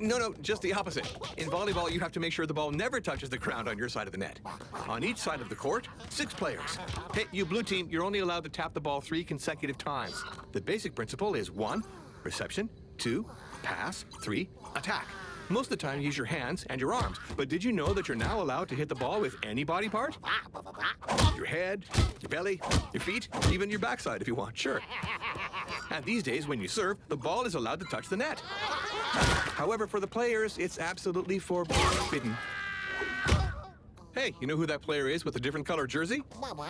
No, just the opposite. In volleyball, you have to make sure the ball never touches the ground on your side of the net. On each side of the court, 6 players. Hey, you blue team, you're only allowed to tap the ball 3 consecutive times. The basic principle is 1, reception, 2, pass, 3, attack. Most of the time, use your hands and your arms. But did you know that you're now allowed to hit the ball with any body part? Your head, your belly, your feet, even your backside if you want, sure. And these days, when you serve, the ball is allowed to touch the net. However, for the players, it's absolutely forbidden. Hey, you know who that player is with a different color jersey?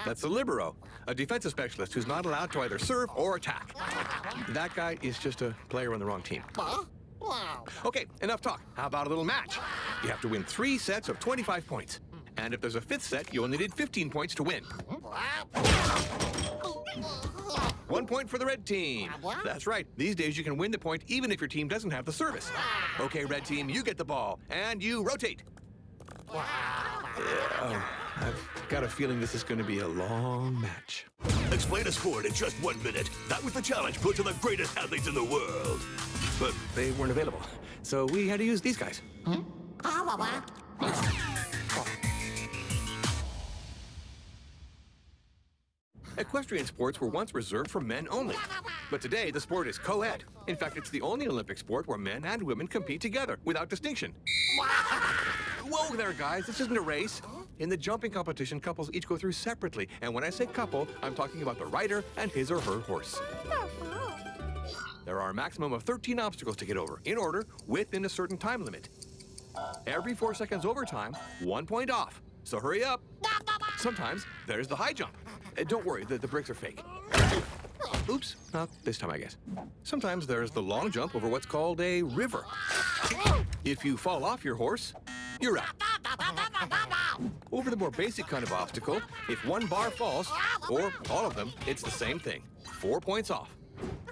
That's the libero, a defensive specialist who's not allowed to either serve or attack. That guy is just a player on the wrong team. Okay, enough talk. How about a little match? You have to win 3 sets of 25 points. And if there's a 5th set, you only need 15 points to win. 1 point for the red team. That's right. These days you can win the point even if your team doesn't have the service. Okay, red team, you get the ball, and you rotate. I've got a feeling this is going to be a long match. Explain a sport in just 1 minute. That was the challenge put to the greatest athletes in the world. But they weren't available, so we had to use these guys. Equestrian sports were once reserved for men only. But today, the sport is co-ed. In fact, it's the only Olympic sport where men and women compete together without distinction. Whoa there, guys. This isn't a race. In the jumping competition, couples each go through separately. And when I say couple, I'm talking about the rider and his or her horse. There are a maximum of 13 obstacles to get over, in order, within a certain time limit. Every 4 seconds over time, 1 point off. So hurry up. Sometimes there's the high jump. Don't worry, the bricks are fake. Oops, not this time, I guess. Sometimes there's the long jump over what's called a river. If you fall off your horse, you're out. Over the more basic kind of obstacle, if 1 bar falls, or all of them, it's the same thing. 4 points off.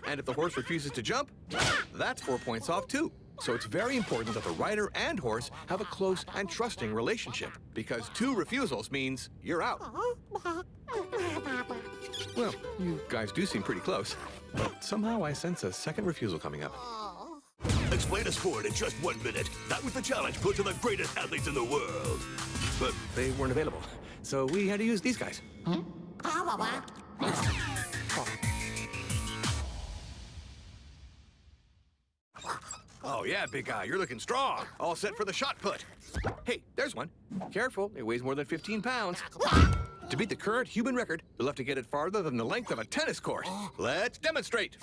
And if the horse refuses to jump, that's 4 points off too. So it's very important that the rider and horse have a close and trusting relationship, because 2 refusals means you're out. Well, you guys do seem pretty close, but somehow I sense a second refusal coming up. Explain a sport in just 1 minute. That was the challenge put to the greatest athletes in the world. But they weren't available, so we had to use these guys. Oh yeah, big guy, you're looking strong. All set for the shot put. Hey, there's one. Careful, it weighs more than 15 pounds. To beat the current human record, you'll have to get it farther than the length of a tennis court. Let's demonstrate.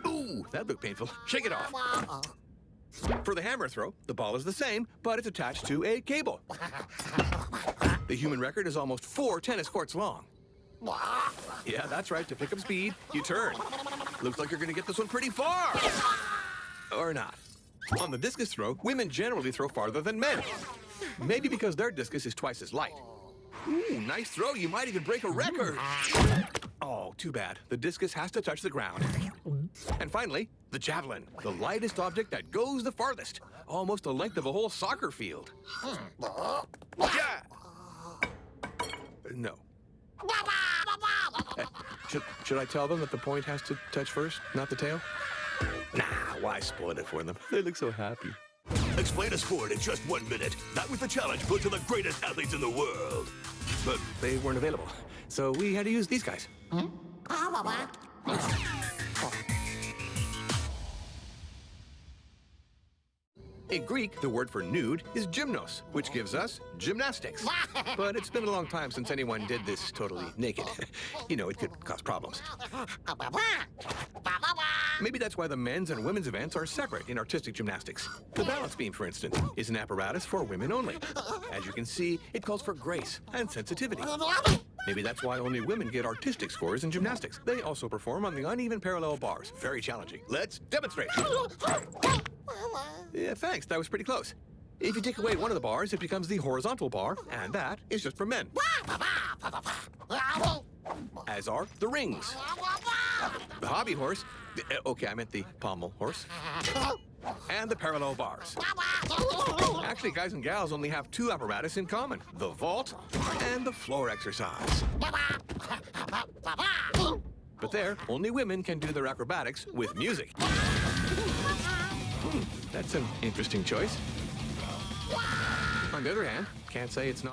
Ooh, that looked painful. Shake it off. For the hammer throw, the ball is the same, but it's attached to a cable. The human record is almost 4 tennis courts long. Yeah, that's right. To pick up speed, you turn. Looks like you're going to get this one pretty far. Or not. On the discus throw, women generally throw farther than men. Maybe because their discus is twice as light. Ooh, nice throw. You might even break a record. Oh, too bad. The discus has to touch the ground. And finally, the javelin, the lightest object that goes the farthest. Almost the length of a whole soccer field. Yeah. No. Should I tell them that the point has to touch first, not the tail? Nah, why spoil it for them? They look so happy. Explain a sport in just 1 minute. That was the challenge put to the greatest athletes in the world. But they weren't available, so we had to use these guys. In Greek, the word for nude is gymnos, which gives us gymnastics. But it's been a long time since anyone did this totally naked. You know, it could cause problems. Maybe that's why the men's and women's events are separate in artistic gymnastics. The balance beam, for instance, is an apparatus for women only. As you can see, it calls for grace and sensitivity. Maybe that's why only women get artistic scores in gymnastics. They also perform on the uneven parallel bars. Very challenging. Let's demonstrate. Yeah, thanks. That was pretty close. If you take away one of the bars, it becomes the horizontal bar, and that is just for men. As are the rings. The hobby horse, okay, I meant the pommel horse, and the parallel bars. Actually, guys and gals only have 2 apparatus in common, the vault and the floor exercise. But there, only women can do their acrobatics with music. That's an interesting choice. On the other hand, can't say it's not.